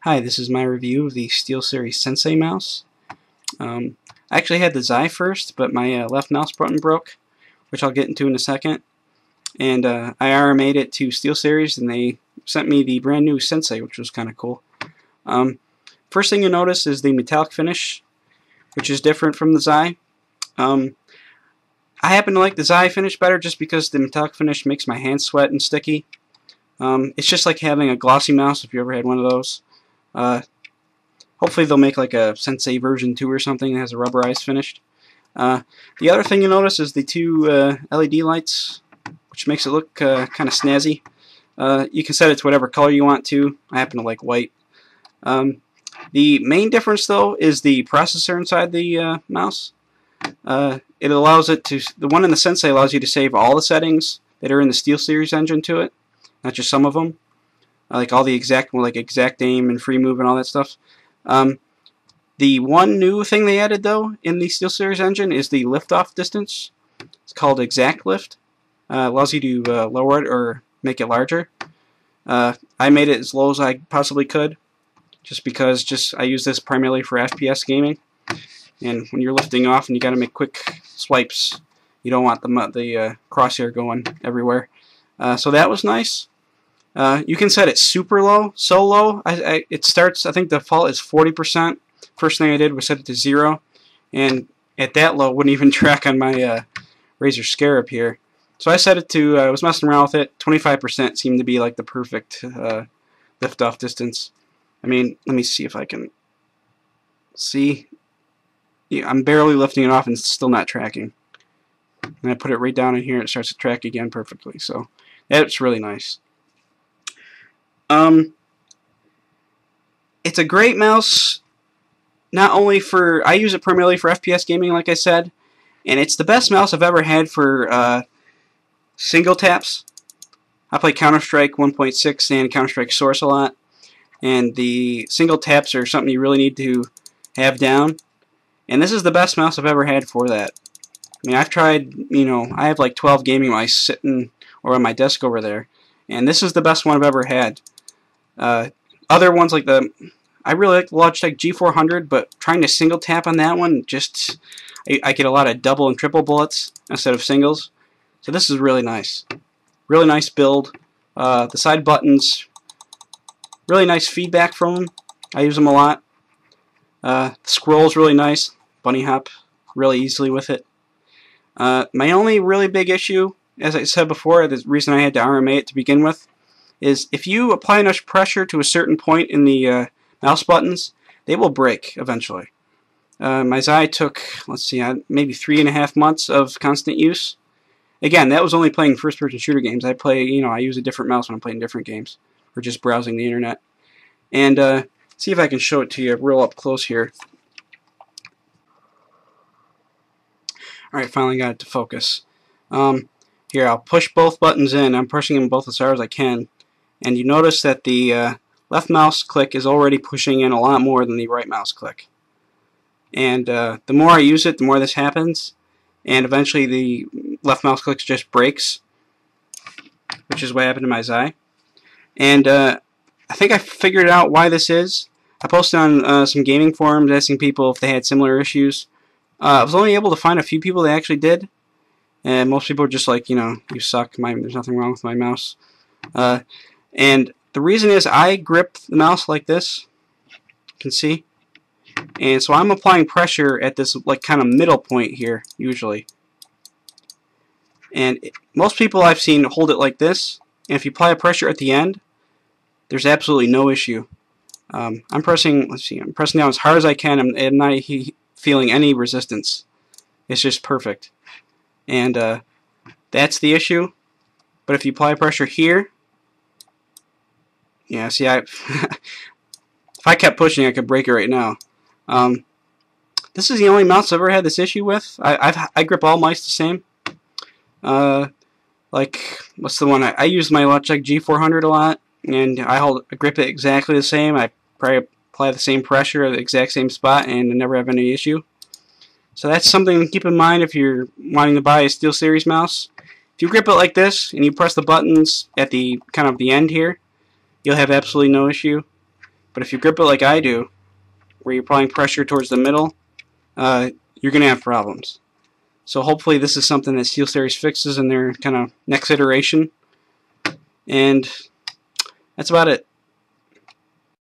Hi, this is my review of the Steelseries Sensei mouse. I actually had the Xi first, but my left mouse button broke, which I'll get into in a second. And I RMA'd it to Steelseries, and they sent me the brand new Sensei, which was kind of cool. First thing you notice is the metallic finish, which is different from the Xi. I happen to like the Xi finish better just because the metallic finish makes my hands sweat and sticky. It's just like having a glossy mouse if you ever had one of those. Hopefully they'll make like a Sensei version 2 or something that has a rubberized finish. The other thing you notice is the two LED lights, which makes it look kind of snazzy. You can set it to whatever color you want to. I happen to like white. The main difference though is the processor inside the mouse. It allows it to, the one in the Sensei allows you to save all the settings that are in the Steelseries engine to it, not just some of them. Like all the exact aim and free move and all that stuff. The one new thing they added though in the Steelseries engine is the liftoff distance. It's called exact lift. Allows you to lower it or make it larger. I made it as low as I possibly could, just because I use this primarily for FPS gaming. And when you're lifting off and you got to make quick swipes, you don't want the crosshair going everywhere. So that was nice. You can set it super low, so low. It starts, I think the default is 40%. First thing I did was set it to 0, and at that low, it wouldn't even track on my Razer Scarab here. So I set it to, I was messing around with it. 25% seemed to be like the perfect lift-off distance. I mean, let me see if I can see. Yeah, I'm barely lifting it off and it's still not tracking. And I put it right down in here and it starts to track again perfectly. So that's really nice. It's a great mouse, not only for, I use it primarily for FPS gaming like I said, and it's the best mouse I've ever had for single taps. I play Counter-Strike 1.6 and Counter-Strike Source a lot, and the single taps are something you really need to have down, and this is the best mouse I've ever had for that. I mean, I've tried, I have like 12 gaming mice sitting or on my desk over there, and this is the best one I've ever had. Other ones like I really like the Logitech G400, but trying to single tap on that one, I get a lot of double and triple bullets instead of singles. So this is really nice. Really nice build. The side buttons, really nice feedback from them. I use them a lot. The scroll's really nice. Bunny hop really easily with it. My only really big issue, as I said before, the reason I had to RMA it to begin with, is if you apply enough pressure to a certain point in the mouse buttons, they will break eventually. My Xi took, let's see, maybe 3.5 months of constant use. Again, that was only playing first-person shooter games. I use a different mouse when I'm playing different games, or just browsing the internet. And see if I can show it to you real up close here. Alright, finally got it to focus. Here, I'll push both buttons in. I'm pushing them both as hard as I can. And you notice that the left mouse click is already pushing in a lot more than the right mouse click. And the more I use it, the more this happens. And eventually the left mouse click just breaks, which is what happened to my Xi. And I think I figured out why this is. I posted on some gaming forums asking people if they had similar issues. I was only able to find a few people that actually did. And most people are just like, you suck, there's nothing wrong with my mouse. And the reason is I grip the mouse like this, you can see, and so I'm applying pressure at this kind of middle point here usually. And most people I've seen hold it like this, and if you apply pressure at the end, there's absolutely no issue. I'm pressing down as hard as I can, and I'm not feeling any resistance. It's just perfect. And that's the issue. But if you apply pressure here, yeah, see, if I kept pushing, I could break it right now. This is the only mouse I've ever had this issue with. I grip all mice the same. Like, what's the one? I use my Logitech G400 a lot, and I grip it exactly the same. I probably apply the same pressure at the exact same spot, and I never have any issue. So that's something to keep in mind if you're wanting to buy a Steelseries mouse. If you grip it like this, and you press the buttons at the kind of the end here, you'll have absolutely no issue. But if you grip it like I do, where you're applying pressure towards the middle, you're going to have problems. So hopefully this is something that Steelseries fixes in their kind of next iteration. And that's about it.